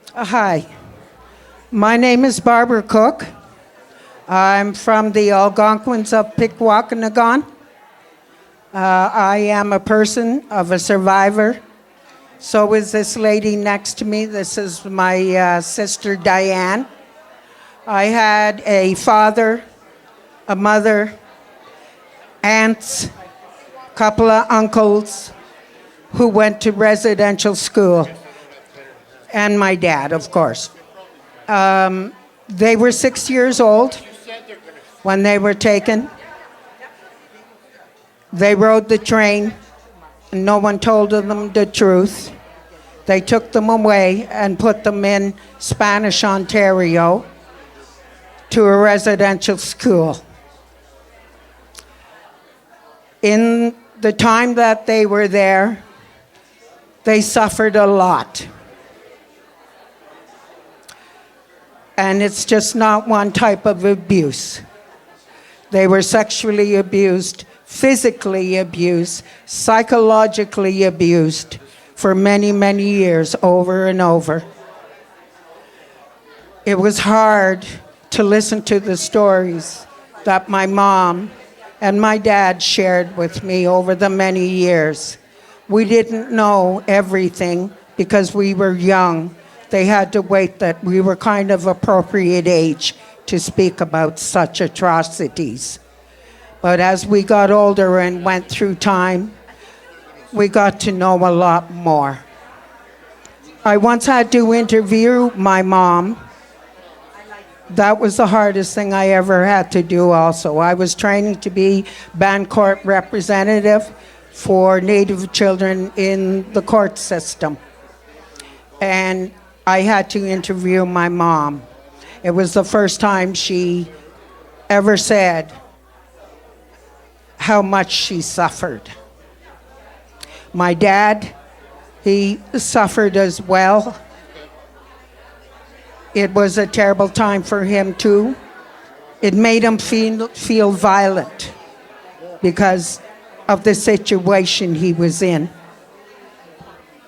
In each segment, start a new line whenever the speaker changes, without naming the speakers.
Hi, my name is Barbara Cooke. I'm from the Algonquins of Pikwakanagan. I am a person of a survivor. So is this lady next to me. This is my sister Dianne. I had a father, a mother, aunts, couple of uncles who went to residential school, and my dad, of course. They were 6 years old when they were taken. They rode the train, and no one told them the truth. They took them away and put them in Spanish Ontario to a residential school. In the time that they were there, they suffered a lot. And it's just not one type of abuse. They were sexually abused, physically abused, psychologically abused for many, many years, over and over. It was hard to listen to the stories that my mom and my dad shared with me over the many years. We didn't know everything because we were young. They had to wait that we were kind of appropriate age to speak about such atrocities. But as we got older and went through time, we got to know a lot more. I once had to interview my mom. That was the hardest thing I ever had to do also. I was training to be band court representative for Native children in the court system. And I had to interview my mom. It was the first time she ever said how much she suffered. My dad, he suffered as well. It was a terrible time for him too. It made him feel violent because of the situation he was in.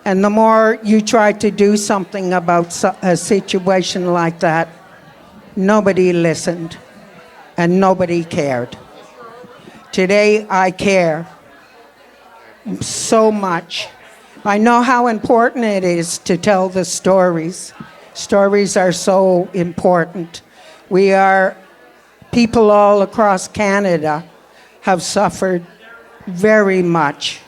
And the more you try to do something about a situation like that, nobody listened and nobody cared. Today, I care so much. I know how important it is to tell the stories. Stories are so important. People all across Canada have suffered very much.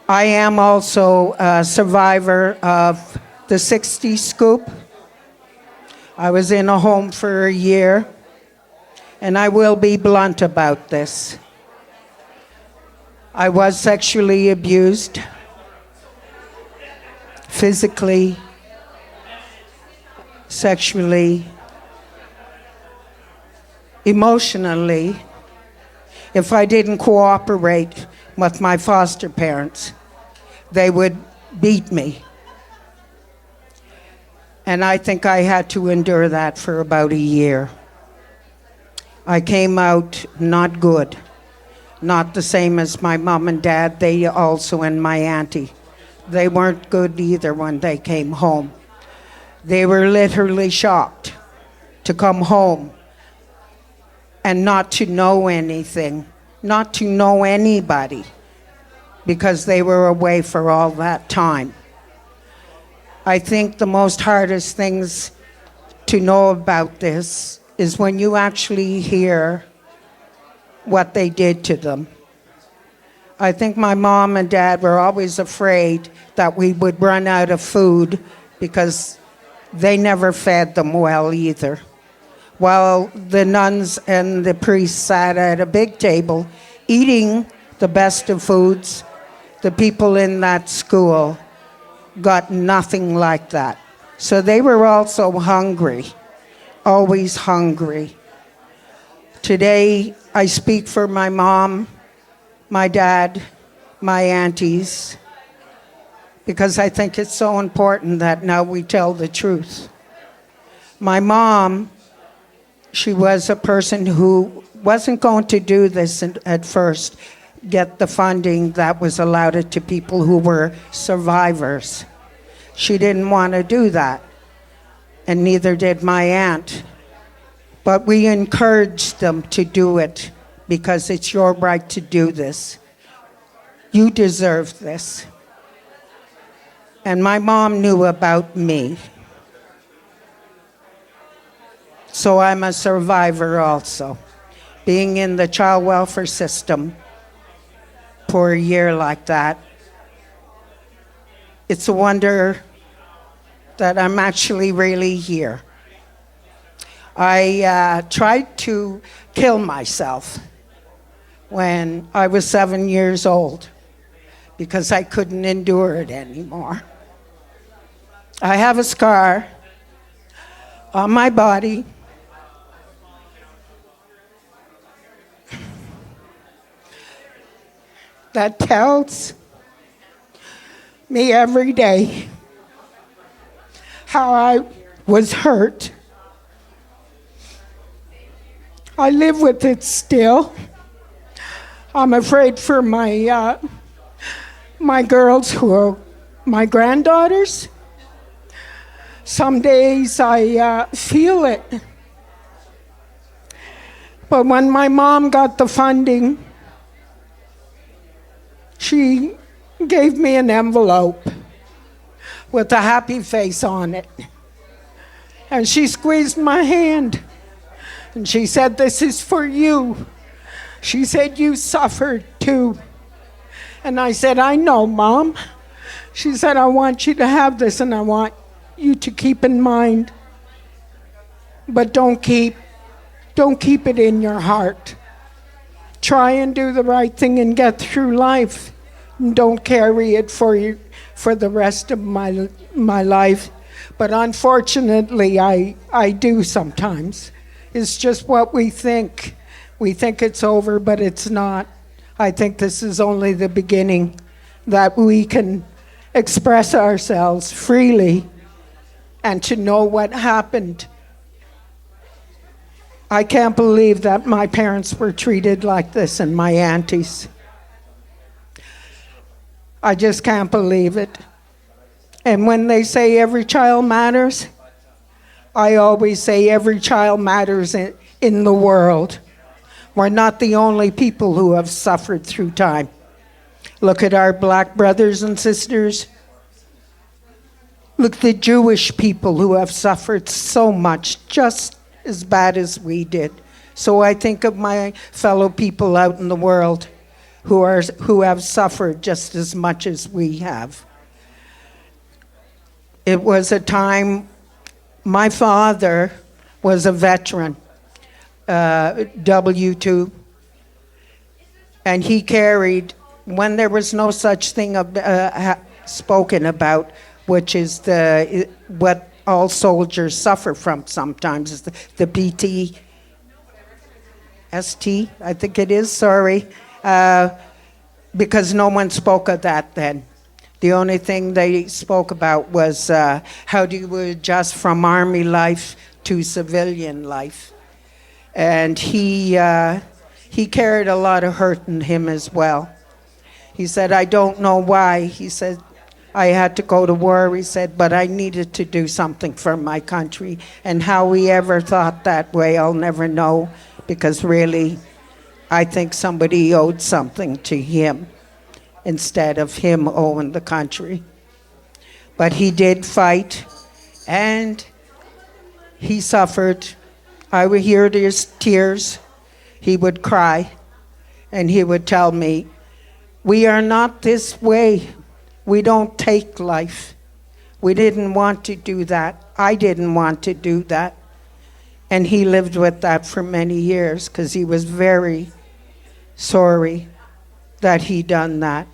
I am also a survivor of the 60s scoop. I was in a home for a year, and I will be blunt about this. I was sexually abused, physically, sexually, emotionally. If I didn't cooperate with my foster parents, they would beat me. And I think I had to endure that for about a year. I came out not good, not the same as my mom and dad, they also, and my auntie. They weren't good either when they came home. They were literally shocked to come home and not to know anything, not to know anybody, because they were away for all that time. I think the most hardest things to know about this is when you actually hear what they did to them. I think my mom and dad were always afraid that we would run out of food because they never fed them well either. While the nuns and the priests sat at a big table eating the best of foods, the people in that school got nothing like that. So they were also hungry, always hungry. Today, I speak for my mom, my dad, my aunties, because I think it's so important that now we tell the truth. My mom, she was a person who wasn't going to do this at first, get the funding that was allowed it to people who were survivors. She didn't want to do that, and neither did my aunt. But we encouraged them to do it because it's your right to do this. You deserve this. And my mom knew about me. So I'm a survivor also. Being in the child welfare system for a year like that, it's a wonder that I'm actually really here. I tried to kill myself when I was 7 years old because I couldn't endure it anymore. I have a scar on my body that tells me every day how I was hurt. I live with it still. I'm afraid for my girls who are my granddaughters. Some days I feel it. But when my mom got the funding, she gave me an envelope with a happy face on it. And she squeezed my hand. And she said, "This is for you." She said, "You suffered too." And I said, "I know, Mom." She said, "I want you to have this, and I want you to keep in mind. But don't keep it in your heart. Try and do the right thing and get through life. And don't carry it for the rest of my life." But unfortunately, I do sometimes. It's just what we think. We think it's over, but it's not. I think this is only the beginning, that we can express ourselves freely and to know what happened. I can't believe that my parents were treated like this and my aunties. I just can't believe it. And when they say every child matters, I always say every child matters in the world. We're not the only people who have suffered through time. Look at our black brothers and sisters. Look at the Jewish people who have suffered so much, just as bad as we did. So I think of my fellow people out in the world who have suffered just as much as we have. It was a time, my father was a veteran, W2, and he carried, when there was no such thing spoken about, which is what all soldiers suffer from sometimes, is the PTSD, I think it is, sorry, because no one spoke of that then. The only thing they spoke about was how do you adjust from army life to civilian life. And he carried a lot of hurt in him as well. He said, "I don't know why." He said, "I had to go to war," he said, "but I needed to do something for my country." And how he ever thought that way, I'll never know, because really, I think somebody owed something to him instead of him owing the country. But he did fight, and he suffered. I would hear his tears. He would cry, and he would tell me, "We are not this way. We don't take life. We didn't want to do that. I didn't want to do that." And he lived with that for many years because he was very sorry that he done that.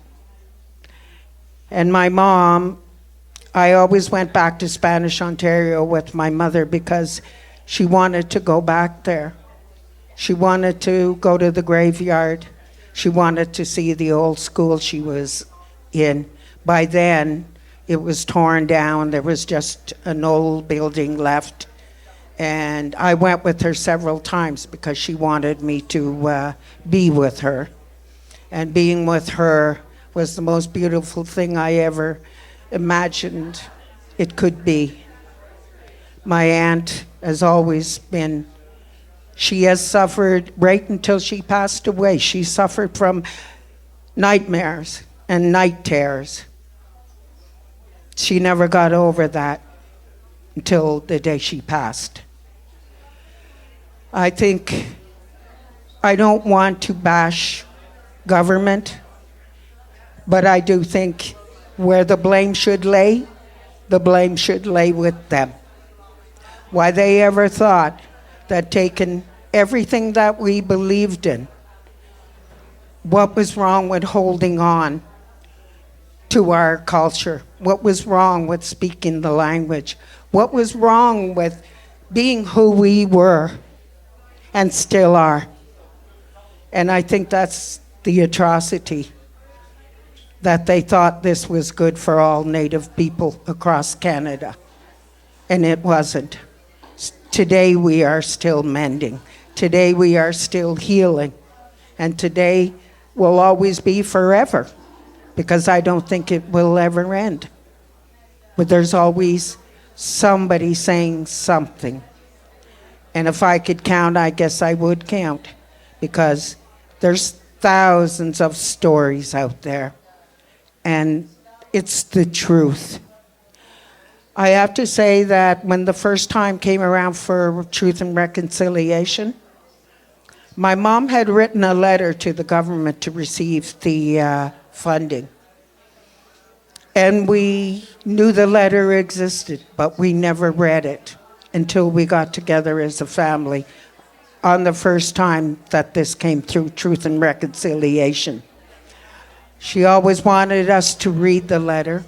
And my mom, I always went back to Spanish Ontario with my mother because she wanted to go back there. She wanted to go to the graveyard. She wanted to see the old school she was in. By then, it was torn down. There was just an old building left. And I went with her several times because she wanted me to be with her. And being with her was the most beautiful thing I ever imagined it could be. My aunt has always been, she has suffered right until she passed away. She suffered from nightmares and night terrors. She never got over that until the day she passed. I think I don't want to bash government, but I do think where the blame should lay, the blame should lay with them. Why they ever thought that taking everything that we believed in, what was wrong with holding on to our culture? What was wrong with speaking the language? What was wrong with being who we were and still are? And I think that's the atrocity, that they thought this was good for all Native people across Canada. And it wasn't. Today we are still mending. Today we are still healing. And today will always be forever, because I don't think it will ever end. But there's always somebody saying something. And if I could count, I guess I would count, because there's thousands of stories out there, and it's the truth. I have to say that when the first time came around for Truth and Reconciliation, my mom had written a letter to the government to receive the funding. And we knew the letter existed, but we never read it until we got together as a family on the first time that this came through, Truth and Reconciliation. She always wanted us to read the letter,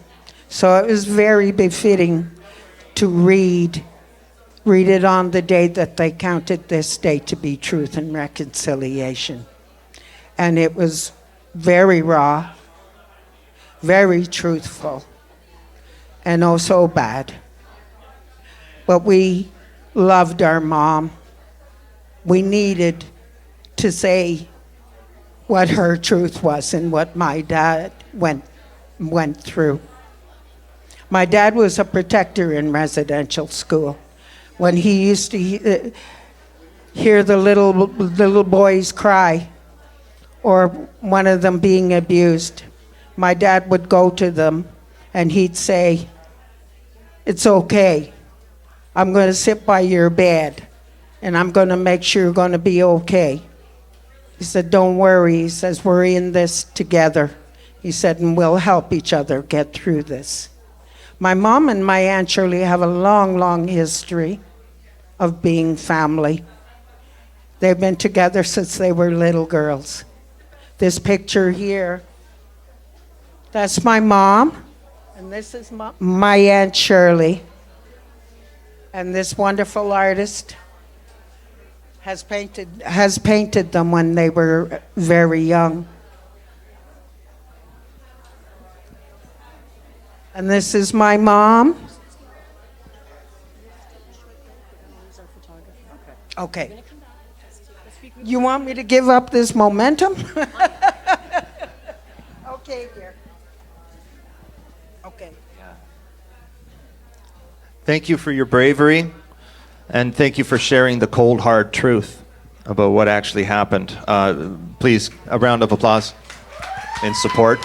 so it was very befitting to read it on the day that they counted this day to be Truth and Reconciliation. And it was very raw, very truthful, and oh so bad. But we loved our mom. We needed to say what her truth was and what my dad went through. My dad was a protector in residential school. When he used to hear the little boys cry, or one of them being abused, my dad would go to them and he'd say, "It's okay. I'm going to sit by your bed and I'm going to make sure you're going to be okay." He said, "Don't worry." He says, "We're in this together." He said, "And we'll help each other get through this." My mom and my Aunt Shirley have a long, long history of being family. They've been together since they were little girls. This picture here, that's my mom, and this is my Aunt Shirley. And this wonderful artist has painted them when they were very young. And this is my mom. Okay. You want me to give up this momentum? Okay, dear. Okay.
Thank you for your bravery, and thank you for sharing the cold, hard truth about what actually happened. Please, a round of applause in support.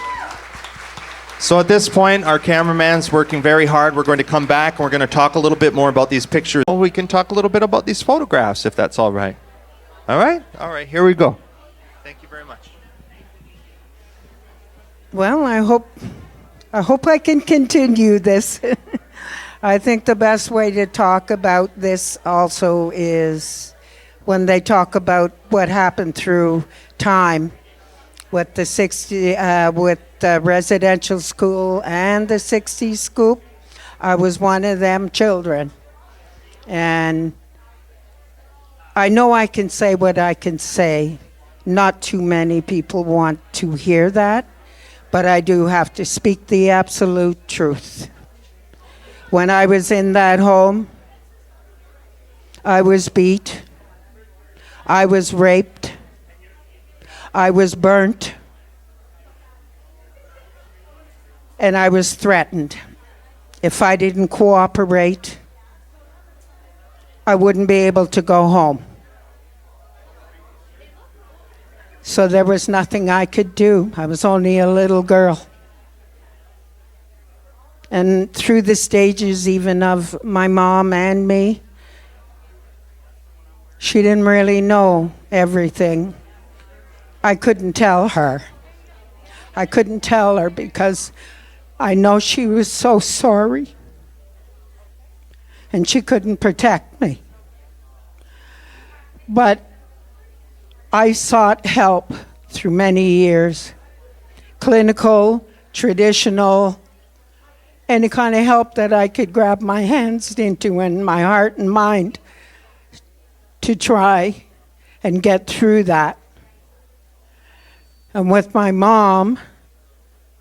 So at this point, our cameraman's working very hard. We're going to come back and we're going to talk a little bit more about these pictures. Well, we can talk a little bit about these photographs, if that's all right. All right? All right, here we go. Thank you very much.
Well, I hope I can continue this. I think the best way to talk about this also is when they talk about what happened through time with the residential school and the 60s scoop. I was one of them children. And I know I can say what I can say. Not too many people want to hear that, but I do have to speak the absolute truth. When I was in that home, I was beat, I was raped, I was burnt, and I was threatened. If I didn't cooperate, I wouldn't be able to go home. So there was nothing I could do. I was only a little girl. And through the stages even of my mom and me, she didn't really know everything. I couldn't tell her. I couldn't tell her because I know she was so sorry. And she couldn't protect me. But I sought help through many years. Clinical, traditional, any kind of help that I could grab my hands into and my heart and mind to try and get through that. And with my mom,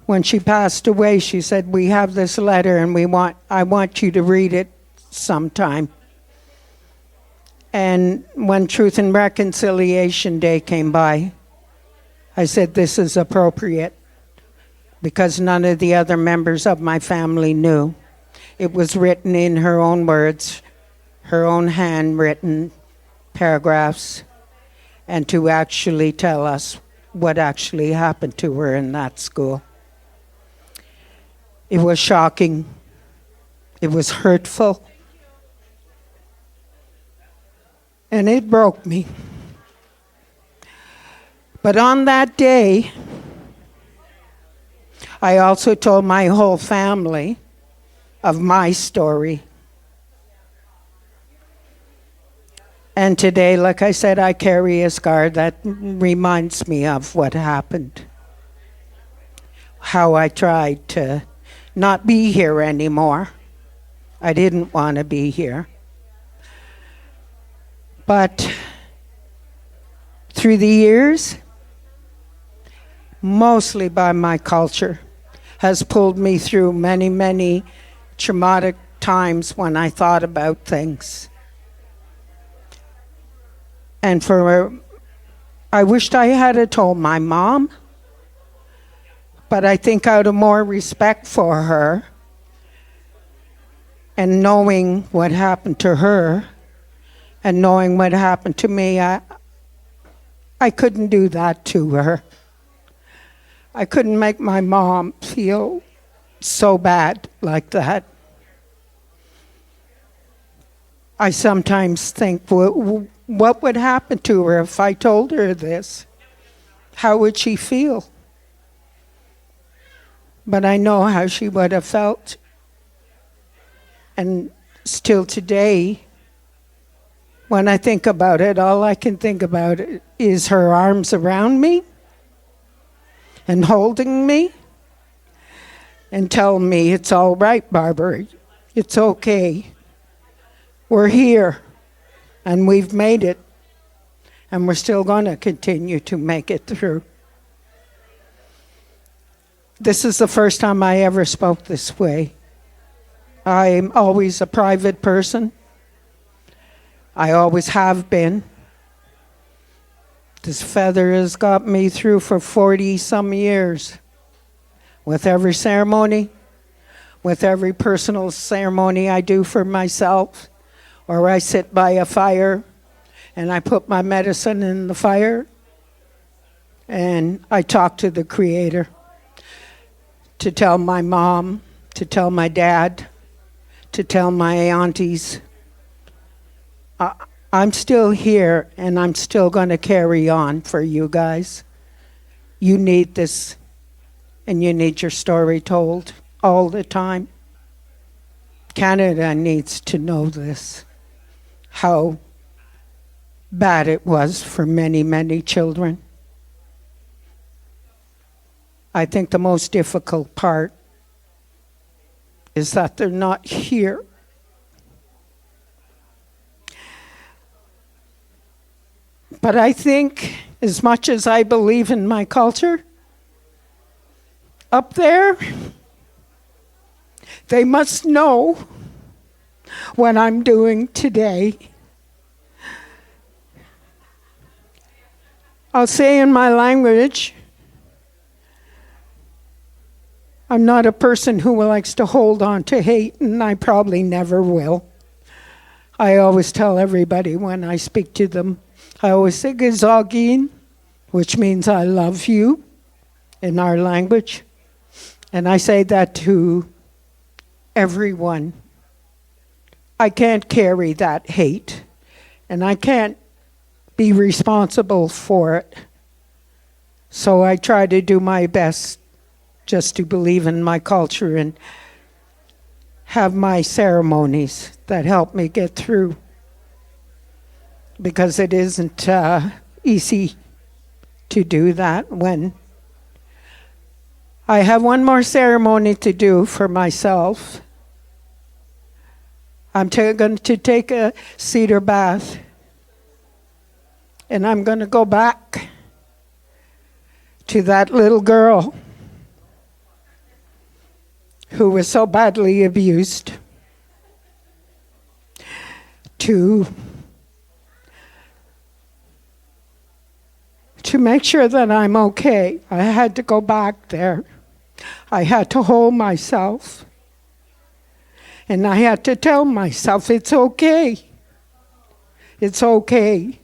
when she passed away, she said, "We have this letter and I want you to read it sometime." And when Truth and Reconciliation Day came by, I said, "This is appropriate," because none of the other members of my family knew. It was written in her own words, her own handwritten paragraphs, and to actually tell us what actually happened to her in that school. It was shocking. It was hurtful. And it broke me. But on that day, I also told my whole family of my story. And today, like I said, I carry a scar that reminds me of what happened. How I tried to not be here anymore. I didn't want to be here. But through the years, mostly by my culture, has pulled me through many, many traumatic times when I thought about things. And I wished I had told my mom, but I think out of more respect for her and knowing what happened to her and knowing what happened to me, I couldn't do that to her. I couldn't make my mom feel so bad like that. I sometimes think, what would happen to her if I told her this? How would she feel? But I know how she would have felt. And still today, when I think about it, all I can think about is her arms around me and holding me and telling me, "It's all right, Barbara. It's okay. We're here and we've made it and we're still going to continue to make it through." This is the first time I ever spoke this way. I'm always a private person. I always have been. This feather has got me through for 40-some years. With every ceremony, with every personal ceremony I do for myself, or I sit by a fire and I put my medicine in the fire and I talk to the Creator to tell my mom, to tell my dad, to tell my aunties, I'm still here and I'm still going to carry on for you guys. You need this and you need your story told all the time. Canada needs to know this, how bad it was for many, many children. I think the most difficult part is that they're not here. But I think, as much as I believe in my culture, up there, they must know what I'm doing today. I'll say in my language, I'm not a person who likes to hold on to hate, and I probably never will. I always tell everybody when I speak to them, I always say Gizagin, which means I love you in our language. And I say that to everyone. I can't carry that hate, and I can't be responsible for it. So I try to do my best just to believe in my culture and have my ceremonies that help me get through. Because it isn't easy to do that when I have one more ceremony to do for myself. I'm going to take a cedar bath, and I'm going to go back to that little girl who was so badly abused, to make sure that I'm okay. I had to go back there. I had to hold myself. And I had to tell myself, it's okay. It's okay.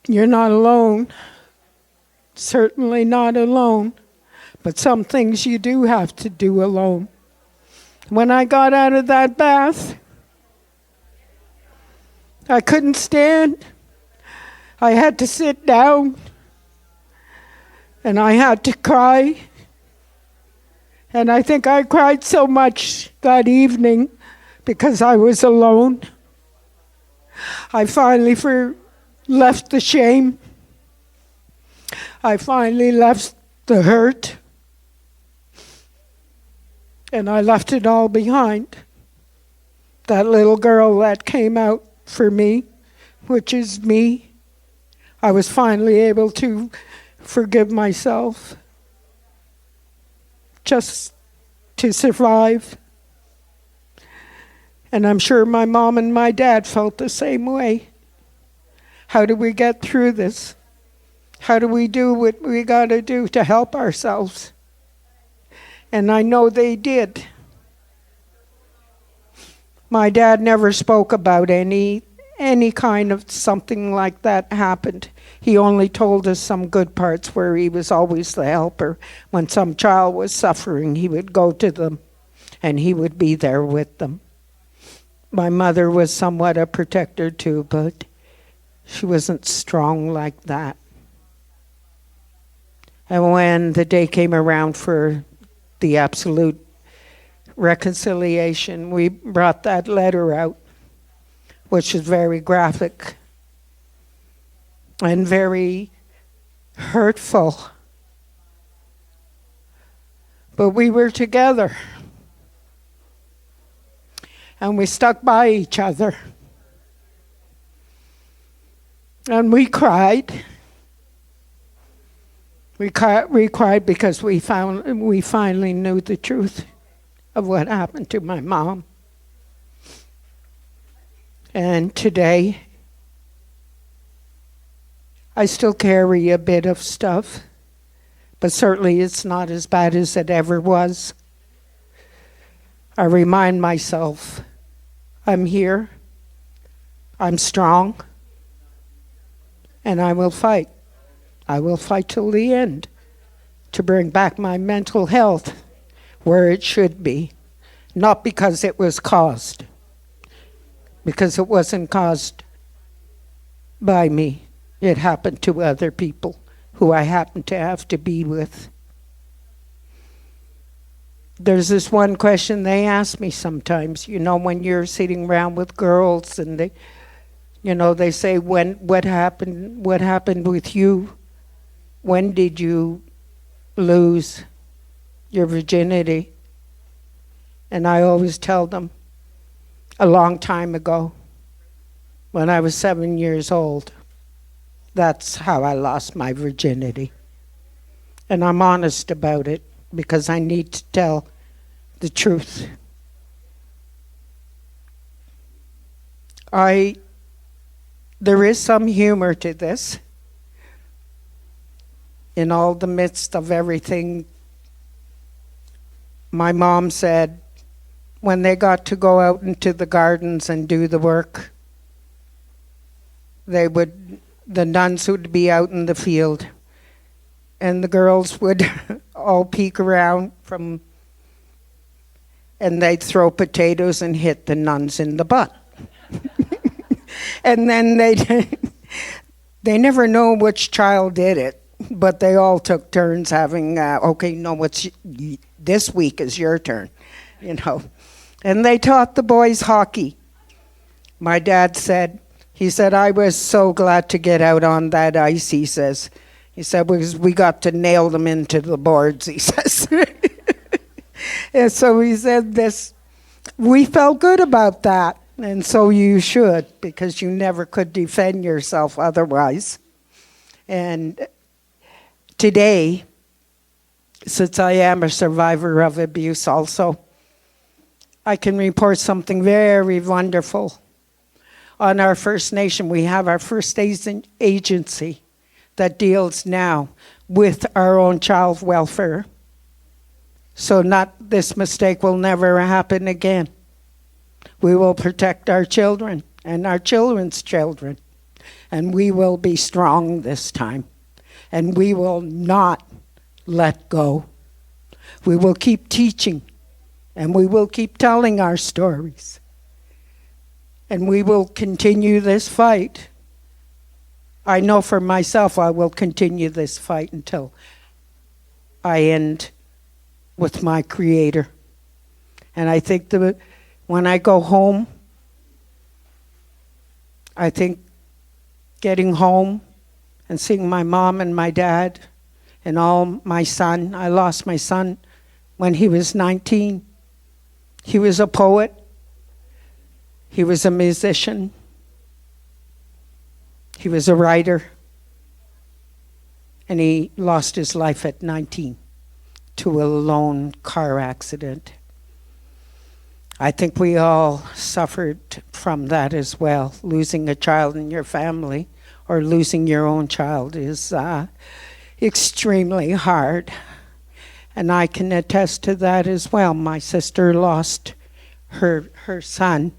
You're not alone. Certainly not alone. But some things you do have to do alone. When I got out of that bath, I couldn't stand. I had to sit down. And I had to cry. And I think I cried so much that evening because I was alone. I finally left the shame. I finally left the hurt. And I left it all behind. That little girl that came out for me, which is me, I was finally able to forgive myself just to survive. And I'm sure my mom and my dad felt the same way. How do we get through this? How do we do what we got to do to help ourselves? And I know they did. My dad never spoke about any kind of something like that happened. He only told us some good parts where he was always the helper. When some child was suffering, he would go to them and he would be there with them. My mother was somewhat a protector too, but she wasn't strong like that. And when the day came around for the absolute reconciliation, we brought that letter out, which is very graphic and very hurtful. But we were together. And we stuck by each other. And we cried. We cried because we finally knew the truth of what happened to my mom. And today, I still carry a bit of stuff, but certainly it's not as bad as it ever was. I remind myself, I'm here, I'm strong, and I will fight. I will fight till the end to bring back my mental health where it should be, not because it was caused, because it wasn't caused by me. It happened to other people who I happened to have to be with. There's this one question they ask me sometimes, when you're sitting around with girls and they say, what happened with you? When did you lose your virginity? And I always tell them, a long time ago, when I was 7 years old. That's how I lost my virginity. And I'm honest about it because I need to tell the truth. There is some humor to this. In all the midst of everything my mom said when they got to go out into the gardens and do the work, the nuns would be out in the field, and the girls would all peek around and they'd throw potatoes and hit the nuns in the butt. And then they never know which child did it, but they all took turns having, this week is your turn, And they taught the boys hockey. My dad said, I was so glad to get out on that ice, he said, because we got to nail them into the boards, he says. And so he said we felt good about that. And so you should, because you never could defend yourself otherwise. And today, since I am a survivor of abuse also, I can report something very wonderful. On our First Nation, we have our First Agency that deals now with our own child welfare. So this mistake will never happen again. We will protect our children and our children's children. And we will be strong this time. And we will not let go. We will keep teaching. And we will keep telling our stories. And we will continue this fight. I know for myself I will continue this fight until I end with my Creator. And I think when I go home, I think getting home and seeing my mom and my dad and all my son. I lost my son when he was 19. He was a poet. He was a musician. He was a writer. And he lost his life at 19 to a lone car accident. I think we all suffered from that as well. Losing a child in your family or losing your own child is extremely hard. And I can attest to that as well. My sister lost her son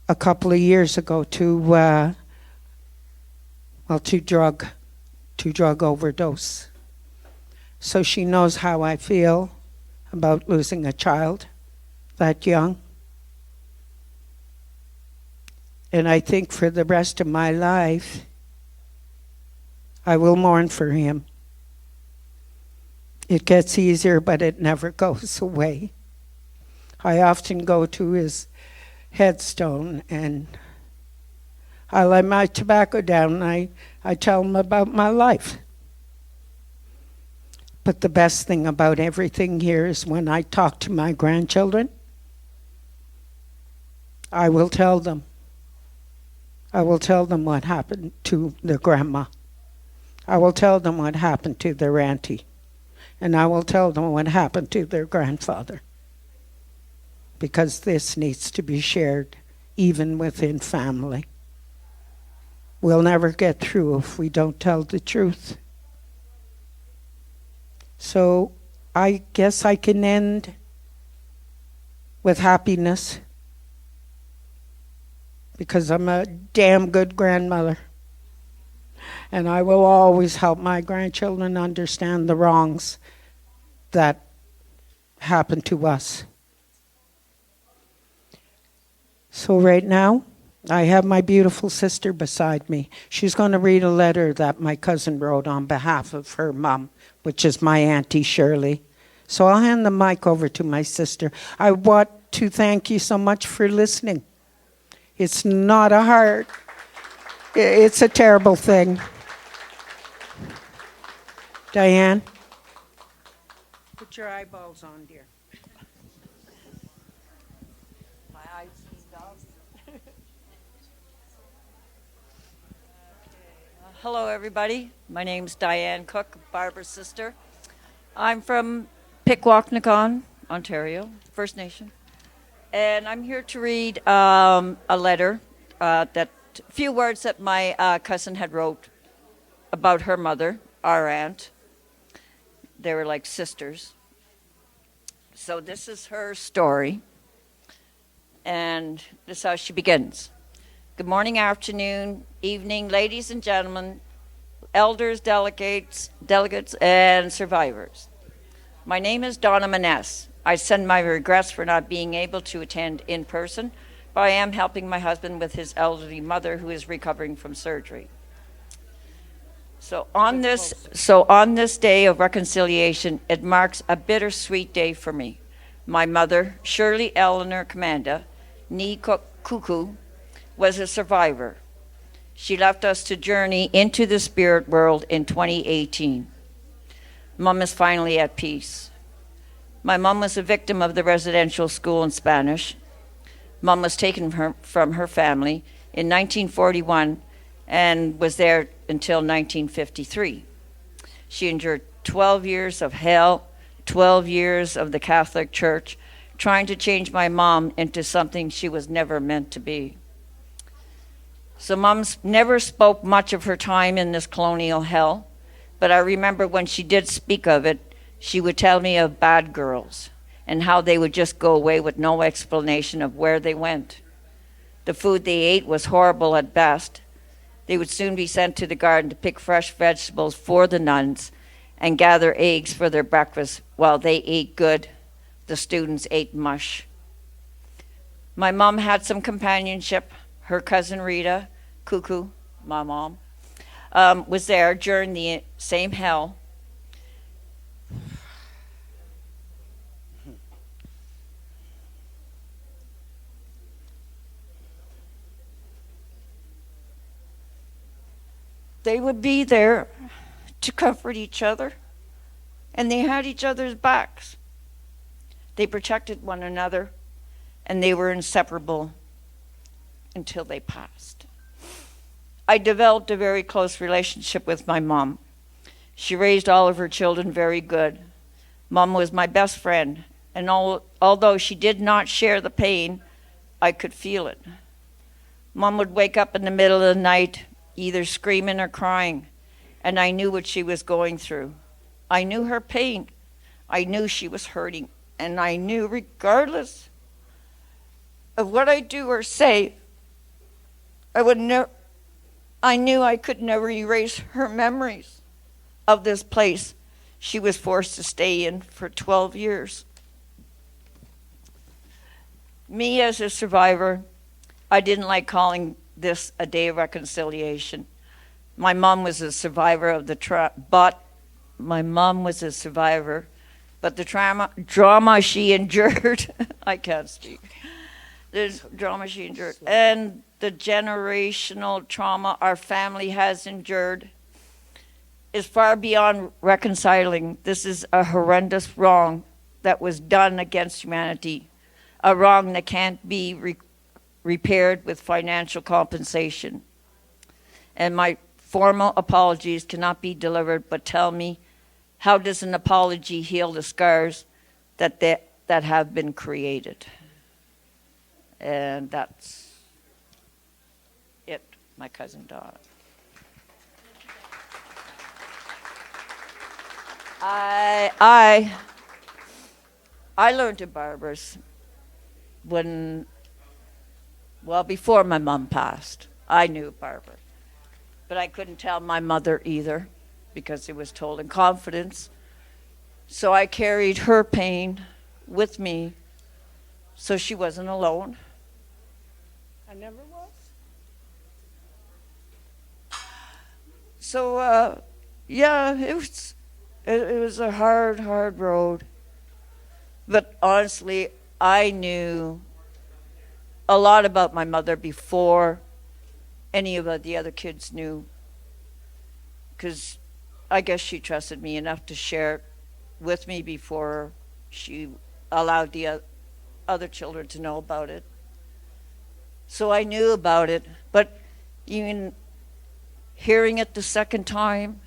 a couple of years ago to drug overdose. So she knows how I feel about losing a child that young. And I think for the rest of my life, I will mourn for him. It gets easier, but it never goes away. I often go to his headstone and I lay my tobacco down and I tell him about my life. But the best thing about everything here is when I talk to my grandchildren, I will tell them. I will tell them what happened to their grandma. I will tell them what happened to their auntie. And I will tell them what happened to their grandfather. Because this needs to be shared even within family. We'll never get through if we don't tell the truth. So I guess I can end with happiness because I'm a damn good grandmother. And I will always help my grandchildren understand the wrongs that happened to us. So right now, I have my beautiful sister beside me. She's going to read a letter that my cousin wrote on behalf of her mom, which is my Auntie Shirley. So I'll hand the mic over to my sister. I want to thank you so much for listening. It's not a hard, it's a terrible thing. Dianne, put your eyeballs on, dear. My eyes are down.
Hello, everybody. My name's Dianne Cooke, Barbara's sister. I'm from Pikwakanagan, Ontario, First Nation. And I'm here to read a letter, few words that my cousin had wrote about her mother, our aunt. They were like sisters. So this is her story, and this is how she begins. Good morning, afternoon, evening, ladies and gentlemen, elders, delegates, and survivors. My name is Donna Maness. I send my regrets for not being able to attend in person, but I am helping my husband with his elderly mother who is recovering from surgery. So on this day of reconciliation, it marks a bittersweet day for me. My mother, Shirley Eleanor Commanda, nee Cooke, was a survivor. She left us to journey into the spirit world in 2018. Mom is finally at peace. My mom was a victim of the residential school in Spanish. Mom was taken from her family in 1941 and was there until 1953. She endured 12 years of hell, 12 years of the Catholic Church, trying to change my mom into something she was never meant to be. So Mom never spoke much of her time in this colonial hell, but I remember when she did speak of it, she would tell me of bad girls and how they would just go away with no explanation of where they went. The food they ate was horrible at best. They would soon be sent to the garden to pick fresh vegetables for the nuns and gather eggs for their breakfast while they ate good. The students ate mush. My mom had some companionship. Her cousin Rita, Cooke, my mom, was there during the same hell. They would be there to comfort each other, and they had each other's backs. They protected one another, and they were inseparable until they passed. I developed a very close relationship with my mom. She raised all of her children very good. Mom was my best friend, and although she did not share the pain, I could feel it. Mom would wake up in the middle of the night, either screaming or crying, and I knew what she was going through. I knew her pain. I knew she was hurting, and I knew regardless of what I do or say, I knew I could never erase her memories of this place she was forced to stay in for 12 years. Me as a survivor, I didn't like calling this a day of reconciliation. My mom was a survivor of the drama she endured. I can't speak. The drama she endured and the generational trauma our family has endured is far beyond reconciling. This is a horrendous wrong that was done against humanity, a wrong that can't be repaired with financial compensation. And my formal apologies cannot be delivered, but tell me, how does an apology heal the scars that have been created? And that's it, my cousin Donna. I learned at Barbara's before my mom passed. I knew Barbara. But I couldn't tell my mother either because it was told in confidence. So I carried her pain with me so she wasn't alone. I never was. So, it was a hard road. But honestly, I knew a lot about my mother before any of the other kids knew, because I guess she trusted me enough to share it with me before she allowed the other children to know about it. So I knew about it, but even hearing it the second time,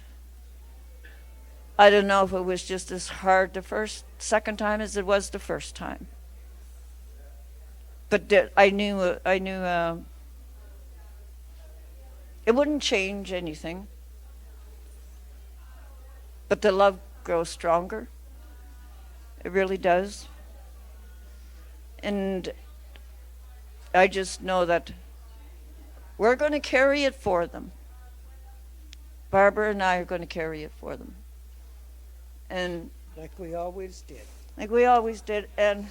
I don't know if it was just as hard the second time as it was the first time. But I knew it wouldn't change anything. But the love grows stronger. It really does. And I just know that we're going to carry it for them. Barbara and I are going to carry it for them. And
Like we always did.
like we always did. And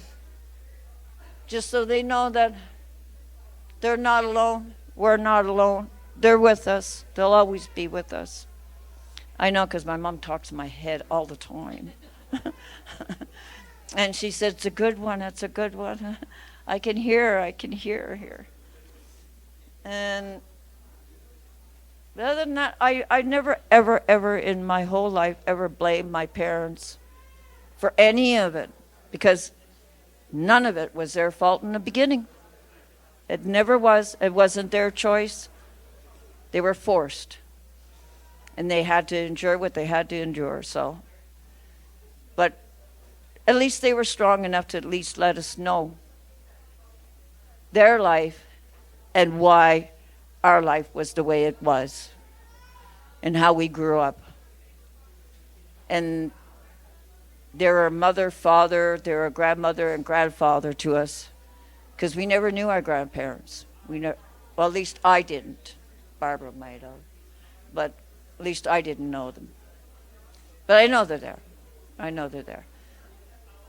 just so they know that they're not alone. We're not alone. They're with us. They'll always be with us. I know, because my mom talks in my head all the time. And she said, it's a good one. It's a good one. I can hear her. I can hear her here. And other than that, I never, ever, ever in my whole life ever blamed my parents for any of it, because none of it was their fault in the beginning. It never was. It wasn't their choice. They were forced. And they had to endure what they had to endure. So, but at least they were strong enough to at least let us know their life and why our life was the way it was and how we grew up. And they're a mother, father, they're a grandmother and grandfather to us, because we never knew our grandparents. Well, at least I didn't. Barbara might have. But at least I didn't know them. But I know they're there. I know they're there.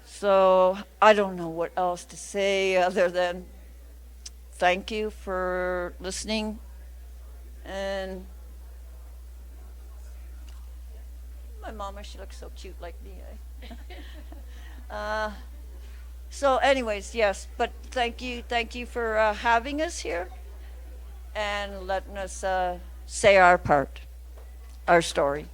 So I don't know what else to say other than thank you for listening. And my mama, she looks so cute like me. So anyways, yes, but thank you for having us here and letting us say our part, our story.